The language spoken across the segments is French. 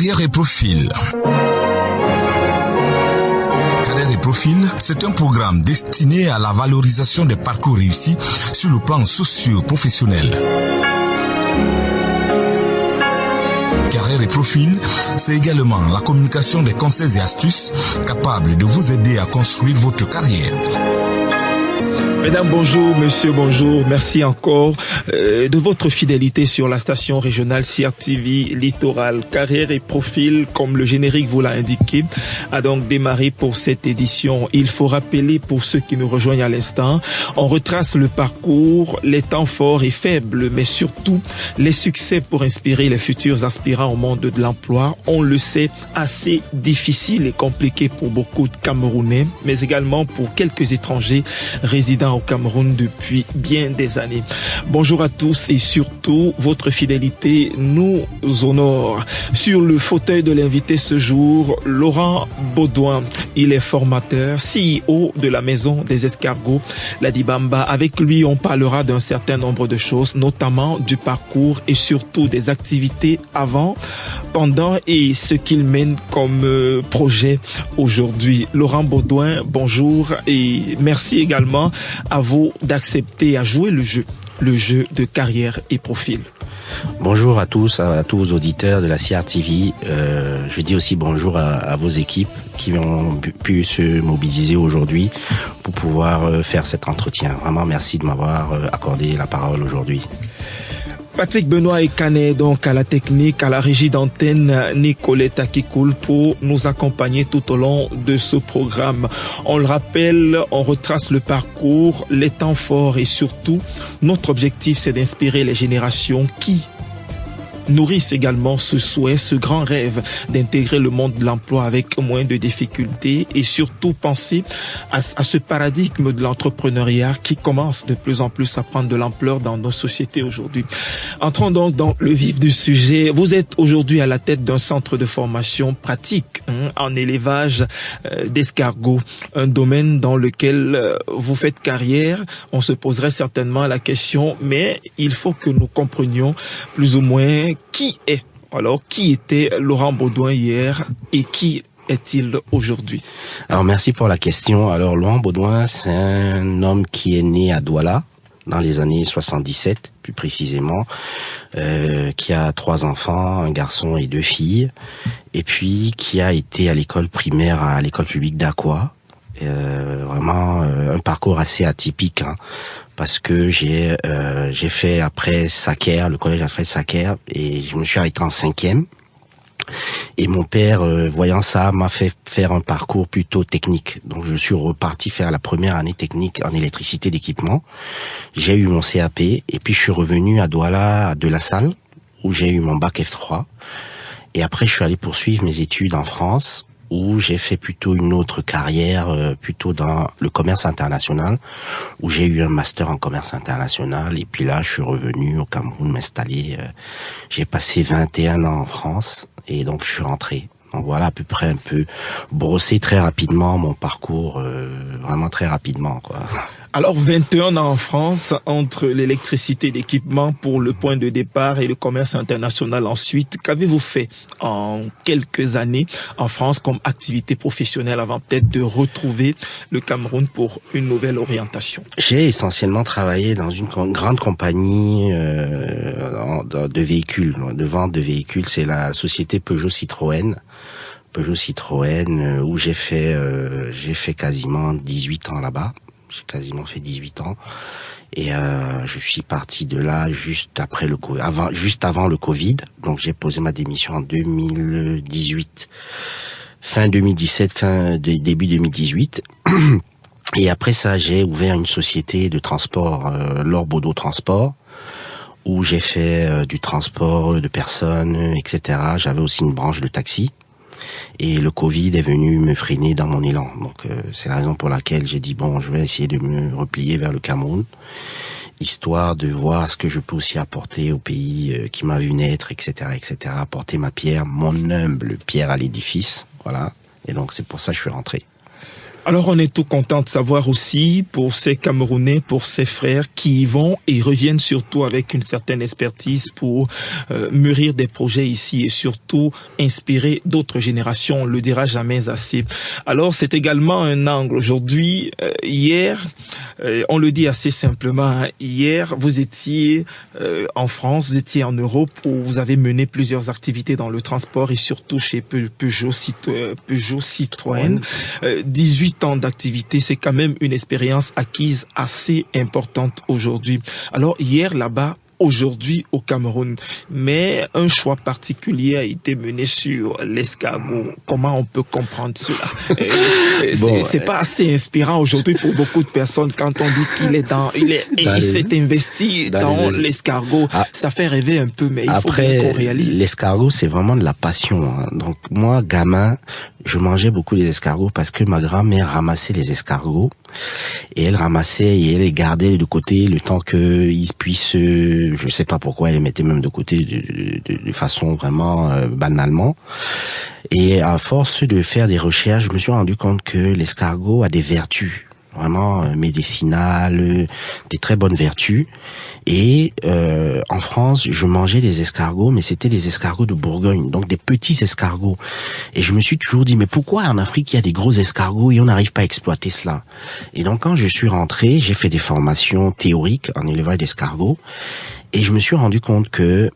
Carrière et profil. Carrière et profil, c'est un programme destiné à la valorisation des parcours réussis sur le plan socio-professionnel. Carrière et profil, c'est également la communication des conseils et astuces capables de vous aider à construire votre carrière. Mesdames, bonjour, messieurs, bonjour. Merci encore de votre fidélité sur la station régionale CRTV Littoral. Carrière et profil, comme le générique vous l'a indiqué, a donc démarré pour cette édition. Il faut rappeler pour ceux qui nous rejoignent à l'instant, on retrace le parcours, les temps forts et faibles, mais surtout les succès pour inspirer les futurs aspirants au monde de l'emploi. On le sait, assez difficile et compliqué pour beaucoup de Camerounais, mais également pour quelques étrangers résidant au Cameroun depuis bien des années. Bonjour à tous et surtout, votre fidélité nous honore. Sur le fauteuil de l'invité ce jour, Laurent Baudouin. Il est formateur, CEO de la Maison des Escargots, la Dibamba. Avec lui, on parlera d'un certain nombre de choses, notamment du parcours et surtout des activités avant, pendant et ce qu'il mène comme projet aujourd'hui. Laurent Baudouin, bonjour et merci également à vous d'accepter à jouer le jeu de carrière et profil. Bonjour à tous vos auditeurs de la CRTV. Je dis aussi bonjour à vos équipes qui ont pu se mobiliser aujourd'hui pour pouvoir faire cet entretien. Vraiment merci de m'avoir accordé la parole aujourd'hui. Patrick Benoît et Canet, donc à la technique, à la régie d'antenne, Nicolette Akikoul pour nous accompagner tout au long de ce programme. On le rappelle, on retrace le parcours, les temps forts et surtout, notre objectif c'est d'inspirer les générations qui nourrissent également ce souhait, ce grand rêve d'intégrer le monde de l'emploi avec moins de difficultés et surtout penser à ce paradigme de l'entrepreneuriat qui commence de plus en plus à prendre de l'ampleur dans nos sociétés aujourd'hui. Entrons donc dans le vif du sujet. Vous êtes aujourd'hui à la tête d'un centre de formation pratique en élevage d'escargots, un domaine dans lequel vous faites carrière. On se poserait certainement la question, mais il faut que nous comprenions plus ou moins qui était Laurent Baudouin hier et qui est-il aujourd'hui? Alors merci pour la question. Alors Laurent Baudouin, c'est un homme qui est né à Douala dans les années 77, plus précisément, qui a 3 enfants, un garçon et 2 filles, et puis qui a été à l'école primaire à l'école publique d'Aqua. Vraiment un parcours assez atypique, parce que j'ai fait après Saker, le collège a fait Saker, et je me suis arrêté en 5e. Et mon père, voyant ça, m'a fait faire un parcours plutôt technique. Donc je suis reparti faire la première année technique en électricité d'équipement. J'ai eu mon CAP, et puis je suis revenu à Douala, à De La Salle, où j'ai eu mon bac F3. Et après, je suis allé poursuivre mes études en France, où j'ai fait plutôt une autre carrière, plutôt dans le commerce international, où j'ai eu un master en commerce international. Et puis là, je suis revenu au Cameroun m'installer. J'ai passé 21 ans en France, et donc je suis rentré. Donc voilà à peu près un peu brossé très rapidement mon parcours, vraiment très rapidement, quoi. Alors 21 ans en France, entre l'électricité d'équipement pour le point de départ et le commerce international ensuite. Qu'avez-vous fait en quelques années en France comme activité professionnelle avant peut-être de retrouver le Cameroun pour une nouvelle orientation? J'ai essentiellement travaillé dans une grande compagnie de véhicules, de vente de véhicules. C'est la société Peugeot-Citroën, où j'ai fait quasiment 18 ans là-bas. J'ai quasiment fait 18 ans. Et je suis parti de là juste avant le Covid. Donc j'ai posé ma démission en 2018. Fin 2017, début 2018. Et après ça, j'ai ouvert une société de transport, Laure Baudot Transport, où j'ai fait du transport de personnes, etc. J'avais aussi une branche de taxi. Et le Covid est venu me freiner dans mon élan. Donc c'est la raison pour laquelle j'ai dit bon, je vais essayer de me replier vers le Cameroun, histoire de voir ce que je peux aussi apporter au pays qui m'a vu naître, etc., etc. Apporter ma pierre, mon humble pierre à l'édifice, voilà. Et donc c'est pour ça que je suis rentré. Alors on est tout content de savoir aussi pour ces Camerounais, pour ces frères qui y vont et reviennent surtout avec une certaine expertise pour mûrir des projets ici et surtout inspirer d'autres générations, on le dira jamais assez. Alors c'est également un angle aujourd'hui. Hier, on le dit assez simplement, hein, hier vous étiez en France, vous étiez en Europe où vous avez mené plusieurs activités dans le transport et surtout chez Peugeot Citroën. 18 ans d'activité, c'est quand même une expérience acquise assez importante aujourd'hui. Alors hier là-bas, aujourd'hui au Cameroun, mais un choix particulier a été mené sur l'escargot. Comment on peut comprendre cela? C'est pas assez inspirant aujourd'hui pour beaucoup de personnes quand on dit il s'est investi dans l'escargot. Ça fait rêver un peu, mais il faut bien qu'on réalise. L'escargot, c'est vraiment de la passion. Hein. Donc moi, gamin, je mangeais beaucoup les escargots parce que ma grand-mère ramassait les escargots et elle ramassait et elle les gardait de côté le temps qu'ils puissent, je sais pas pourquoi, elle les mettait même de côté de façon vraiment banalement. Et à force de faire des recherches, je me suis rendu compte que l'escargot a des vertus vraiment médicinales, des très bonnes vertus. Et en France, je mangeais des escargots, mais c'était des escargots de Bourgogne, donc des petits escargots. Et je me suis toujours dit, mais pourquoi en Afrique il y a des gros escargots et on n'arrive pas à exploiter cela? Et donc quand je suis rentré, j'ai fait des formations théoriques en élevage d'escargots, et je me suis rendu compte que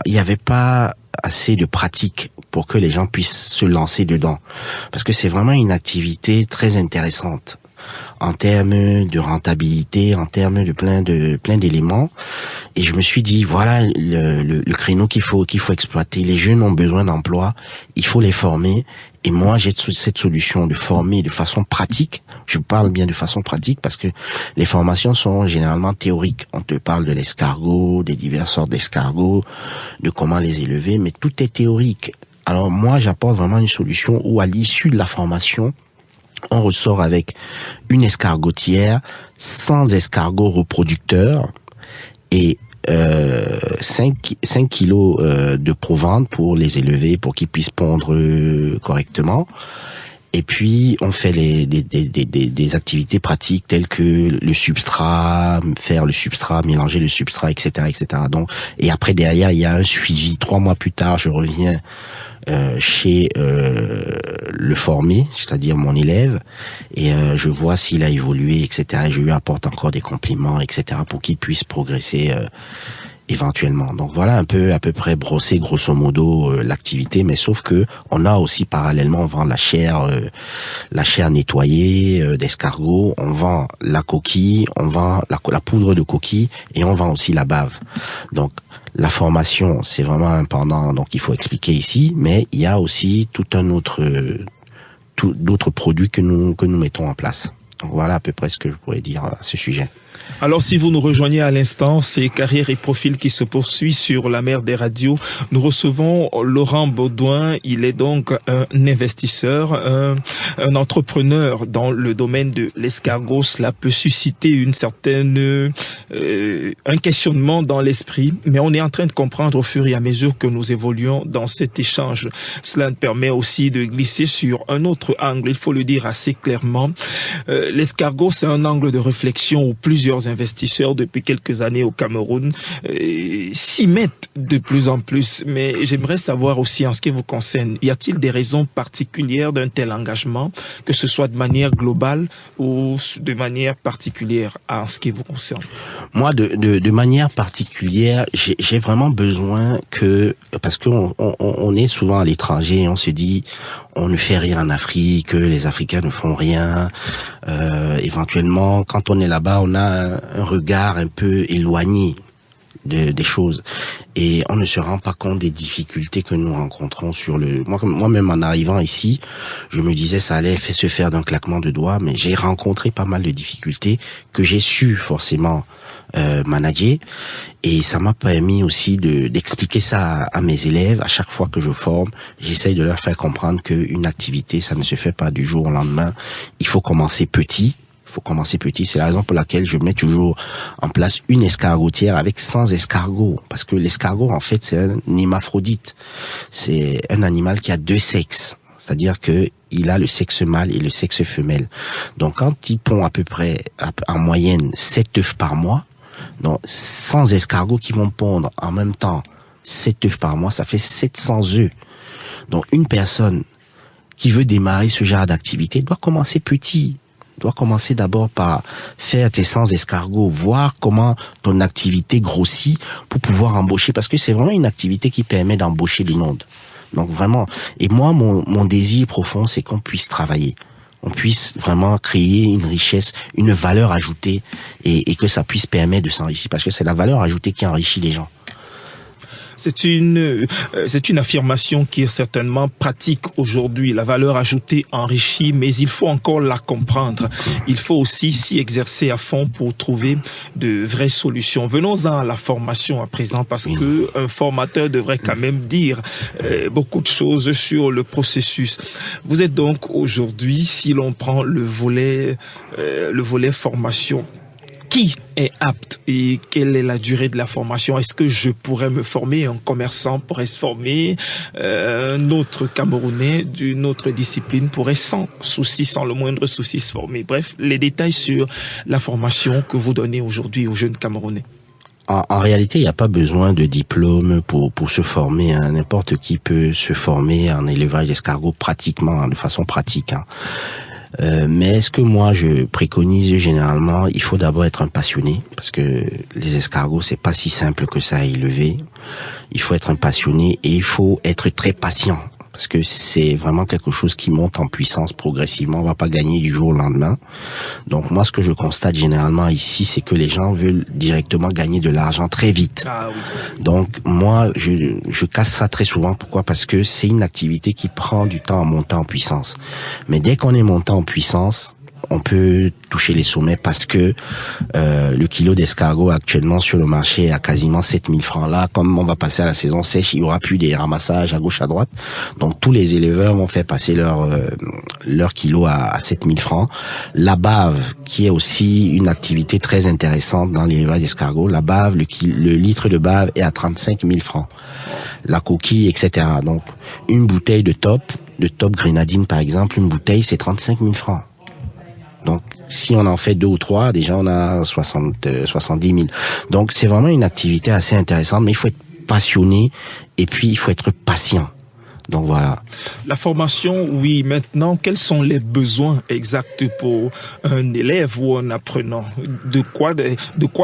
il y avait pas assez de pratique pour que les gens puissent se lancer dedans, parce que c'est vraiment une activité très intéressante en termes de rentabilité, en termes de plein d'éléments. Et je me suis dit, voilà le créneau qu'il faut exploiter. Les jeunes ont besoin d'emploi, il faut les former. Et moi, j'ai cette solution de former de façon pratique. Je parle bien de façon pratique parce que les formations sont généralement théoriques. On te parle de l'escargot, des diverses sortes d'escargots, de comment les élever, mais tout est théorique. Alors moi, j'apporte vraiment une solution où à l'issue de la formation, on ressort avec une escargotière sans escargots reproducteurs et 5 kilos de provende pour les élever, pour qu'ils puissent pondre correctement. Et puis on fait des activités pratiques telles que le substrat, faire le substrat, mélanger le substrat, etc., etc. Donc, et après derrière il y a un suivi. 3 mois plus tard, je reviens chez le formé, c'est-à-dire mon élève, et je vois s'il a évolué, etc. Et je lui apporte encore des compliments, etc. pour qu'il puisse progresser éventuellement. Donc voilà un peu à peu près brossé grosso modo l'activité, mais sauf que on a aussi parallèlement, on vend la chair nettoyée d'escargot, on vend la coquille, on vend la poudre de coquille et on vend aussi la bave. Donc la formation, c'est vraiment un pendant, donc il faut expliquer ici, mais il y a aussi d'autres produits que nous mettons en place. Donc voilà à peu près ce que je pourrais dire à ce sujet. Alors si vous nous rejoignez à l'instant, c'est Carrière et Profil qui se poursuit sur la mer des radios. Nous recevons Laurent Baudouin, il est donc un investisseur, un entrepreneur dans le domaine de l'escargot. Cela peut susciter une certaine un questionnement dans l'esprit, mais on est en train de comprendre au fur et à mesure que nous évoluons dans cet échange. Cela nous permet aussi de glisser sur un autre angle, il faut le dire assez clairement. L'escargot, c'est un angle de réflexion où plusieurs investisseurs depuis quelques années au Cameroun s'y mettent de plus en plus. Mais j'aimerais savoir aussi en ce qui vous concerne, y a-t-il des raisons particulières d'un tel engagement, que ce soit de manière globale ou de manière particulière en ce qui vous concerne? Moi, de manière particulière, j'ai vraiment besoin parce qu'on est souvent à l'étranger, on se dit on ne fait rien en Afrique, les Africains ne font rien. Éventuellement, quand on est là-bas, on a un regard un peu éloigné des choses et on ne se rend pas compte des difficultés que nous rencontrons moi-même en arrivant ici, je me disais ça allait se faire d'un claquement de doigts, mais j'ai rencontré pas mal de difficultés que j'ai su forcément manager, et ça m'a permis aussi d'expliquer ça à mes élèves. À chaque fois que je forme, j'essaye de leur faire comprendre qu'une activité, ça ne se fait pas du jour au lendemain. Il faut commencer petit. C'est la raison pour laquelle je mets toujours en place une escargotière avec 100 escargots. Parce que l'escargot, en fait, c'est un hémaphrodite. C'est un animal qui a 2 sexes. C'est-à-dire que il a le sexe mâle et le sexe femelle. Donc quand il pond à peu près en moyenne 7 œufs par mois, donc 100 escargots qui vont pondre en même temps 7 œufs par mois, ça fait 700 œufs. Donc une personne qui veut démarrer ce genre d'activité doit commencer petit. Doit commencer d'abord par faire tes 100 escargots, voir comment ton activité grossit pour pouvoir embaucher, parce que c'est vraiment une activité qui permet d'embaucher du monde. Donc vraiment, et moi, mon désir profond, c'est qu'on puisse travailler. On puisse vraiment créer une richesse, une valeur ajoutée, et que ça puisse permettre de s'enrichir, parce que c'est la valeur ajoutée qui enrichit les gens. C'est une affirmation qui est certainement pratique aujourd'hui. La valeur ajoutée enrichit, mais il faut encore la comprendre. Il faut aussi s'y exercer à fond pour trouver de vraies solutions. Venons-en à la formation à présent, parce que un formateur devrait quand même dire beaucoup de choses sur le processus. Vous êtes donc aujourd'hui, si l'on prend le volet formation, qui est apte et quelle est la durée de la formation? Est-ce que je pourrais me former, un commerçant pourrait se former, un autre Camerounais d'une autre discipline pourrait sans le moindre souci se former? Bref, les détails sur la formation que vous donnez aujourd'hui aux jeunes Camerounais. En réalité, il n'y a pas besoin de diplôme pour se former. Hein. N'importe qui peut se former en élevage d'escargots pratiquement, hein, de façon pratique. Hein. Mais ce que moi je préconise généralement, il faut d'abord être un passionné, parce que les escargots c'est pas si simple que ça à élever. Il faut être un passionné et il faut être très patient, parce que c'est vraiment quelque chose qui monte en puissance progressivement. On va pas gagner du jour au lendemain. Donc moi, ce que je constate généralement ici, c'est que les gens veulent directement gagner de l'argent très vite. Ah oui. Donc moi, je casse ça très souvent. Pourquoi? Parce que c'est une activité qui prend du temps à monter en puissance. Mais dès qu'on est monté en puissance, on peut toucher les sommets, parce que le kilo d'escargot actuellement sur le marché est à quasiment 7000 francs. Là, comme on va passer à la saison sèche, il y aura plus des ramassages à gauche à droite. Donc tous les éleveurs vont faire passer leur kilo à 7000 francs. La bave, qui est aussi une activité très intéressante dans l'élevage d'escargots, la bave, le litre de bave est à 35 000 francs. La coquille, etc. Donc une bouteille de top grenadine par exemple, une bouteille c'est 35 000 francs. Donc, si on en fait 2 ou 3, déjà on a 70 000. Donc, c'est vraiment une activité assez intéressante, mais il faut être passionné et puis il faut être patient. Donc voilà. La formation, oui. Maintenant, quels sont les besoins exacts pour un élève ou un apprenant? De quoi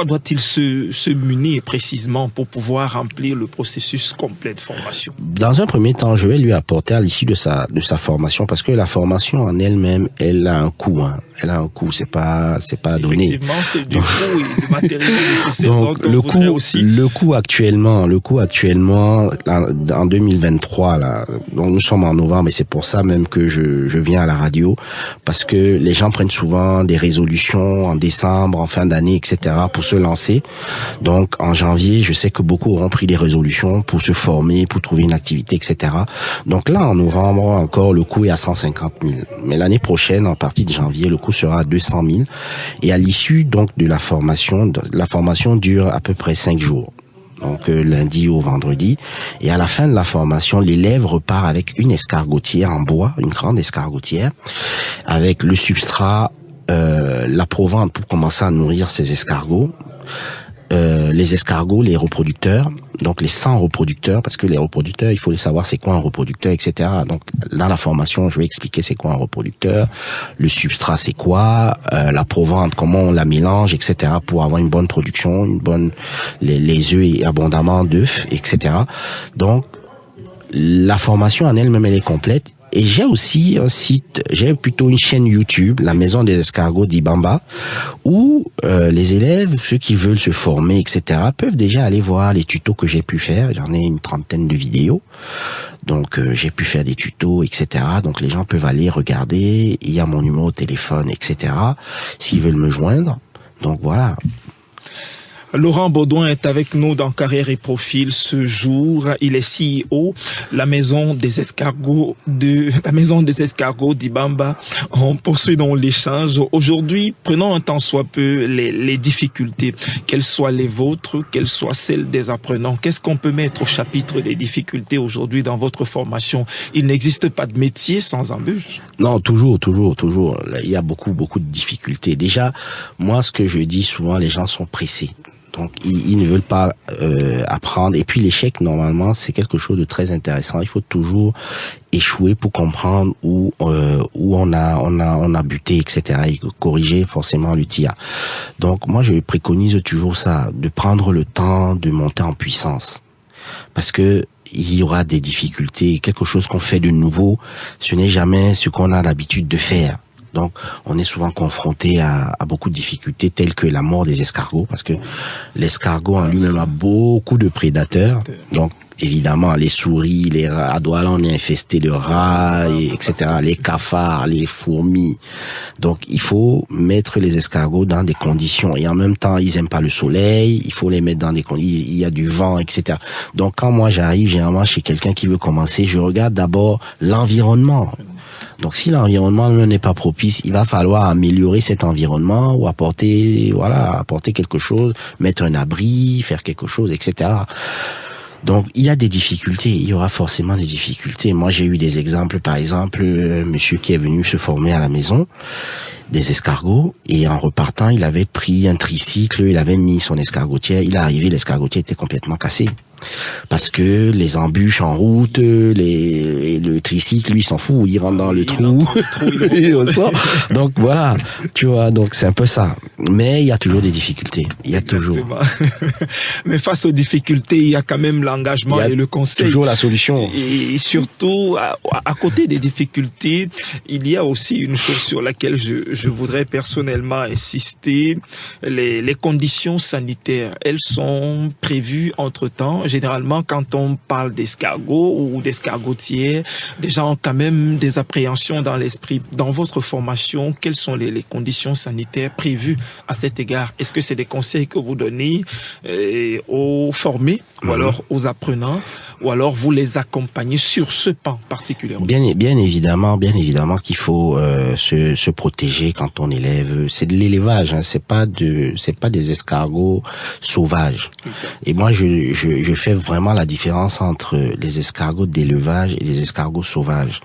doit-il se munir précisément pour pouvoir remplir le processus complet de formation? Dans un premier temps, je vais lui apporter à l'issue de sa formation, parce que la formation en elle-même, elle a un coût. Hein. Elle a un coût, c'est pas donné. Effectivement, c'est du coût et du matériel nécessaire. Donc le coût actuellement en 2023 là. Donc nous sommes en novembre et c'est pour ça même que je viens à la radio, parce que les gens prennent souvent des résolutions en décembre, en fin d'année, etc. pour se lancer. Donc en janvier, je sais que beaucoup auront pris des résolutions pour se former, pour trouver une activité, etc. Donc là, en novembre encore, le coût est à 150 000. Mais l'année prochaine, en partie de janvier, le coût sera à 200 000. Et à l'issue donc de la formation dure à peu près 5 jours. Donc lundi au vendredi, et à la fin de la formation, l'élève repart avec une escargotière en bois, une grande escargotière, avec le substrat, la provente pour commencer à nourrir ses escargots, les escargots, les reproducteurs, donc les 100 reproducteurs, parce que les reproducteurs, il faut les savoir c'est quoi un reproducteur, etc. Donc dans la formation, je vais expliquer c'est quoi un reproducteur, le substrat c'est quoi, la provente, comment on la mélange, etc. pour avoir une bonne production, les œufs et abondamment d'œufs, etc. Donc la formation en elle-même, elle est complète. Et j'ai aussi j'ai plutôt une chaîne YouTube, la Maison des Escargots d'Ibamba, où les élèves, ceux qui veulent se former, etc., peuvent déjà aller voir les tutos que j'ai pu faire. J'en ai une 30aine de vidéos. Donc j'ai pu faire des tutos, etc. Donc les gens peuvent aller regarder. Il y a mon numéro de téléphone, etc. s'ils veulent me joindre. Donc voilà. Laurent Baudouin est avec nous dans Carrière et Profil ce jour. Il est CEO la maison des escargots d'Ibamba. On poursuit dans l'échange. Aujourd'hui, prenons un temps soit peu les difficultés, qu'elles soient les vôtres, qu'elles soient celles des apprenants. Qu'est-ce qu'on peut mettre au chapitre des difficultés aujourd'hui dans votre formation? Il n'existe pas de métier sans embûches. Non, toujours. Il y a beaucoup de difficultés. Déjà, moi, ce que je dis souvent, les gens sont pressés. Donc, ils ne veulent pas apprendre. Et puis, l'échec, normalement, c'est quelque chose de très intéressant. Il faut toujours échouer pour comprendre où on a buté, etc. Et corriger forcément le tir. Donc, moi, je préconise toujours ça, de prendre le temps de monter en puissance. Parce que il y aura des difficultés. Quelque chose qu'on fait de nouveau, ce n'est jamais ce qu'on a l'habitude de faire. Donc, on est souvent confronté à beaucoup de difficultés telles que la mort des escargots, parce que l'escargot en lui-même a beaucoup de prédateurs. Donc, évidemment, les souris, les rats, à Douala, on est infesté de rats, etc. Les cafards, les fourmis. Donc, il faut mettre les escargots dans des conditions. Et en même temps, ils aiment pas le soleil. Il faut les mettre dans des conditions. Il y a du vent, etc. Donc, quand moi j'arrive généralement chez quelqu'un qui veut commencer, je regarde d'abord l'environnement. Donc, si l'environnement n'est pas propice, il va falloir améliorer cet environnement ou apporter quelque chose, mettre un abri, faire quelque chose, etc. Donc, il y a des difficultés. Il y aura forcément des difficultés. Moi, j'ai eu des exemples. Par exemple, monsieur qui est venu se former à la maison des escargots, et en repartant, il avait pris un tricycle, il avait mis son escargotière. Il est arrivé, l'escargotière était complètement cassé. Parce que les embûches en route, le tricycle, lui, s'en fout, il rentre dans le trou, il ressort. Donc voilà, tu vois, donc c'est un peu ça. Mais il y a toujours des difficultés, il y a toujours. Mais face aux difficultés, il y a quand même l'engagement et le conseil. Toujours la solution. Et surtout, à côté des difficultés, il y a aussi une chose sur laquelle je voudrais personnellement insister, les conditions sanitaires. Elles sont prévues entre-temps. Généralement, quand on parle d'escargots ou d'escargotiers, les gens ont quand même des appréhensions dans l'esprit. Dans votre formation, quelles sont les conditions sanitaires prévues à cet égard? Est-ce que c'est des conseils que vous donnez aux formés ou alors aux apprenants, ou alors vous les accompagnez sur ce pan particulièrement? Bien évidemment qu'il faut se protéger quand on élève. C'est de l'élevage, hein, c'est pas des escargots sauvages. Exact. Et moi, je fais vraiment la différence entre les escargots d'élevage et les escargots sauvages.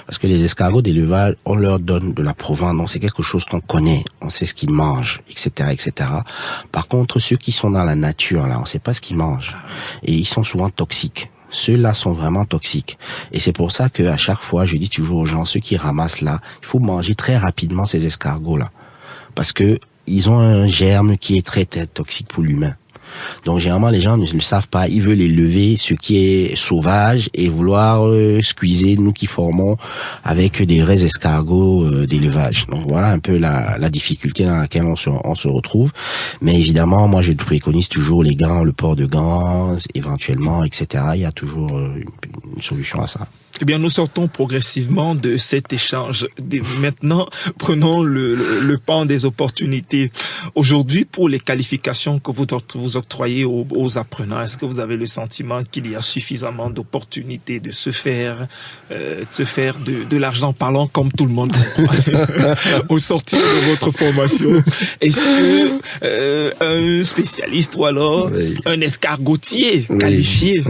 Parce que les escargots d'élevage, on leur donne de la provende, donc c'est quelque chose qu'on connaît, on sait ce qu'ils mangent, etc., etc. Par contre, ceux qui sont dans la nature, là, on sait pas ce qu'ils mangent. Et ils sont souvent toxiques. Ceux-là sont vraiment toxiques. Et c'est pour ça que à chaque fois, je dis toujours aux gens, ceux qui ramassent là, il faut manger très rapidement ces escargots-là. Parce que ils ont un germe qui est très, très toxique pour l'humain. Donc généralement les gens ne le savent pas, ils veulent élever ce qui est sauvage et vouloir squeezer nous qui formons avec des vrais escargots d'élevage. Donc voilà un peu la difficulté dans laquelle on se retrouve. Mais évidemment, moi je préconise toujours les gants, le port de gants, éventuellement, etc. Il y a toujours une solution à ça. Eh bien, nous sortons progressivement de cet échange. Maintenant, prenons le pan des opportunités. Aujourd'hui, pour les qualifications que vous octroyez aux apprenants, est-ce que vous avez le sentiment qu'il y a suffisamment d'opportunités de se faire de l'argent parlant comme tout le monde au sortir de votre formation? Est-ce que un spécialiste ou alors un escargotier qualifié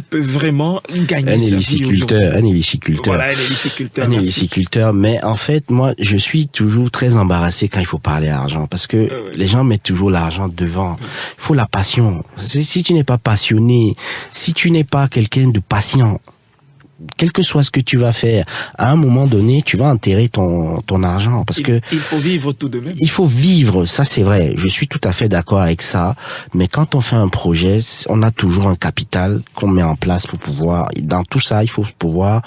peut vraiment gagner sa vie aujourd'hui? Un héliciculteur. Voilà, un héliciculteur. Mais en fait, moi, je suis toujours très embarrassé quand il faut parler argent, parce que les gens mettent toujours l'argent devant. Il faut la passion. Si tu n'es pas passionné, si tu n'es pas quelqu'un de patient, quel que soit ce que tu vas faire, à un moment donné, tu vas enterrer ton argent, parce que il faut vivre tout de même. Il faut vivre, ça c'est vrai. Je suis tout à fait d'accord avec ça. Mais quand on fait un projet, on a toujours un capital qu'on met en place pour pouvoir. Dans tout ça, il faut pouvoir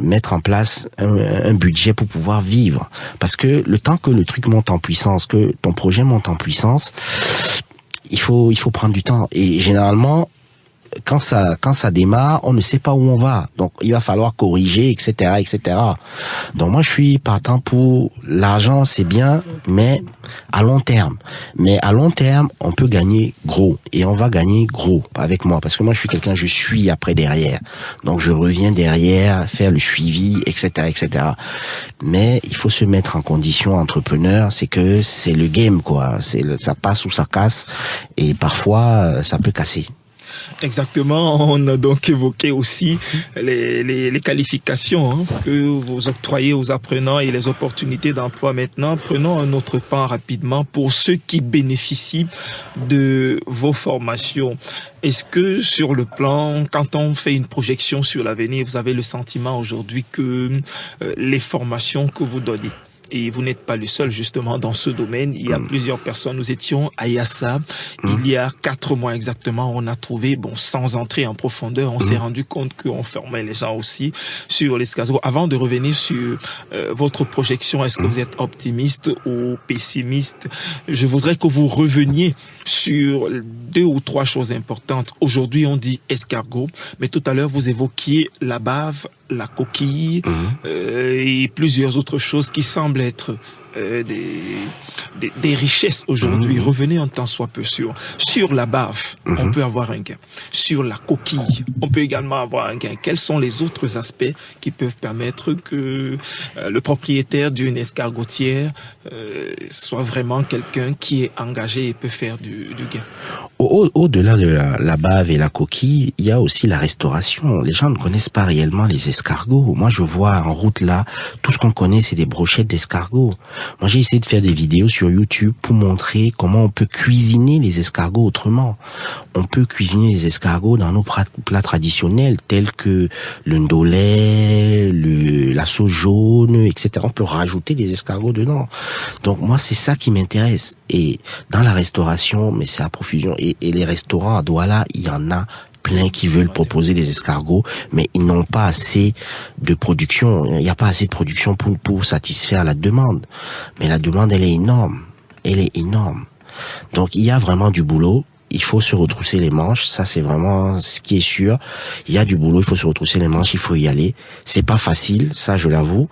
mettre en place un budget pour pouvoir vivre. Parce que le temps que le truc monte en puissance, que ton projet monte en puissance, il faut prendre du temps. Et généralement, quand ça démarre, on ne sait pas où on va. Donc, il va falloir corriger, etc., etc. Donc, moi, je suis partant pour l'argent, c'est bien, mais à long terme. Mais à long terme, on peut gagner gros. Et on va gagner gros avec moi. Parce que moi, je suis quelqu'un, je suis après derrière. Donc, je reviens derrière, faire le suivi, etc., etc. Mais il faut se mettre en condition entrepreneur. C'est que c'est le game, quoi. Ça passe ou ça casse. Et parfois, ça peut casser. Exactement, on a donc évoqué aussi les qualifications que vous octroyez aux apprenants et les opportunités d'emploi maintenant. Prenons un autre pan rapidement pour ceux qui bénéficient de vos formations. Est-ce que sur le plan, quand on fait une projection sur l'avenir, vous avez le sentiment aujourd'hui que les formations que vous donnez, et vous n'êtes pas le seul justement dans ce domaine. Il y a plusieurs personnes. Nous étions à Yassa. Il y a 4 mois exactement. On a trouvé, sans entrer en profondeur, on s'est rendu compte qu'on formait les gens aussi sur l'escargot. Avant de revenir sur votre projection, est-ce que vous êtes optimiste ou pessimiste? Je voudrais que vous reveniez sur 2 ou 3 choses importantes. Aujourd'hui, on dit escargot, mais tout à l'heure, vous évoquiez la bave, la coquille et plusieurs autres choses qui semblent être des richesses aujourd'hui. Revenez un temps soit peu sur la bave, on peut avoir un gain. Sur la coquille, on peut également avoir un gain. Quels sont les autres aspects qui peuvent permettre que le propriétaire d'une escargotière soit vraiment quelqu'un qui est engagé et peut faire du gain? Au-delà de la bave et la coquille, il y a aussi la restauration. Les gens ne connaissent pas réellement les escargots. Moi, je vois en route là, tout ce qu'on connaît, c'est des brochettes d'escargots. Moi, j'ai essayé de faire des vidéos sur YouTube pour montrer comment on peut cuisiner les escargots autrement. On peut cuisiner les escargots dans nos plats traditionnels, tels que le ndolé, la sauce jaune, etc. On peut rajouter des escargots dedans. Donc, moi, c'est ça qui m'intéresse. Et dans la restauration, mais c'est à profusion. Et les restaurants à Douala, il y en a plein qui veulent proposer des escargots, mais ils n'ont pas assez de production. Il n'y a pas assez de production pour satisfaire la demande. Mais la demande, elle est énorme. Elle est énorme. Donc, il y a vraiment du boulot. Il faut se retrousser les manches. Ça, c'est vraiment ce qui est sûr. Il y a du boulot. Il faut se retrousser les manches. Il faut y aller. C'est pas facile. Ça, je l'avoue.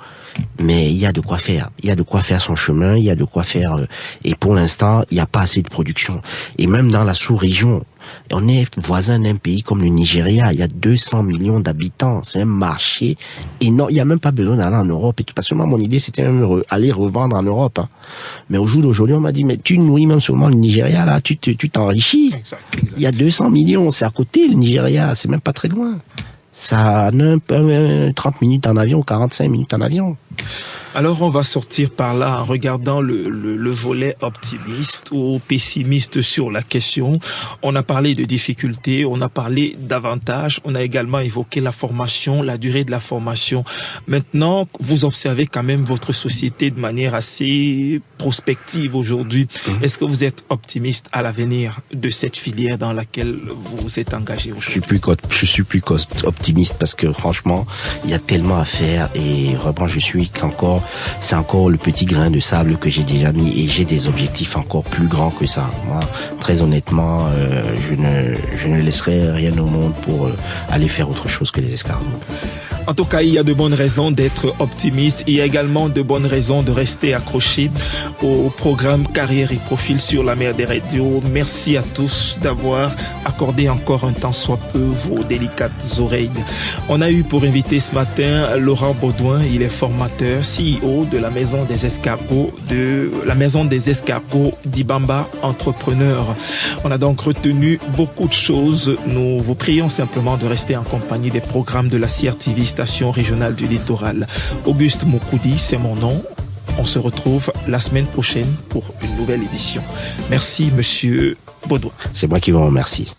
Mais il y a de quoi faire. Il y a de quoi faire son chemin. Il y a de quoi faire. Et pour l'instant, il n'y a pas assez de production. Et même dans la sous-région, on est voisin d'un pays comme le Nigeria. Il y a 200 millions d'habitants. C'est un marché énorme. Il n'y a même pas besoin d'aller en Europe et tout. Parce que moi, mon idée, c'était même aller revendre en Europe. Mais au jour d'aujourd'hui, on m'a dit, mais tu nourris même seulement le Nigeria, là. Tu t'enrichis. Exact. Il y a 200 millions. C'est à côté, le Nigeria. C'est même pas très loin. Ça a 30 minutes en avion, 45 minutes en avion. Alors on va sortir par là en regardant le volet optimiste ou pessimiste sur la question. On a parlé de difficultés, on a parlé d'avantages, on a également évoqué la formation, la durée de la formation. Maintenant, vous observez quand même votre société de manière assez prospective aujourd'hui. Est-ce que vous êtes optimiste à l'avenir de cette filière dans laquelle vous êtes engagé aujourd'hui? Je suis plus optimiste parce que franchement, il y a tellement à faire et vraiment c'est encore le petit grain de sable que j'ai déjà mis et j'ai des objectifs encore plus grands que ça. Moi, très honnêtement, je ne laisserai rien au monde pour aller faire autre chose que les escargots. En tout cas, il y a de bonnes raisons d'être optimiste. Il y a également de bonnes raisons de rester accroché au programme Carrière et Profil sur la mer des radios. Merci à tous d'avoir accordé encore un temps soit peu vos délicates oreilles. On a eu pour invité ce matin Laurent Baudouin. Il est formateur, CEO de la Maison des Escargots, d'Ibamba Entrepreneur. On a donc retenu beaucoup de choses. Nous vous prions simplement de rester en compagnie des programmes de la CRTV, station régionale du littoral. Auguste Moukoudi, c'est mon nom. On se retrouve la semaine prochaine pour une nouvelle édition. Merci, monsieur Baudouin. C'est moi qui vous remercie.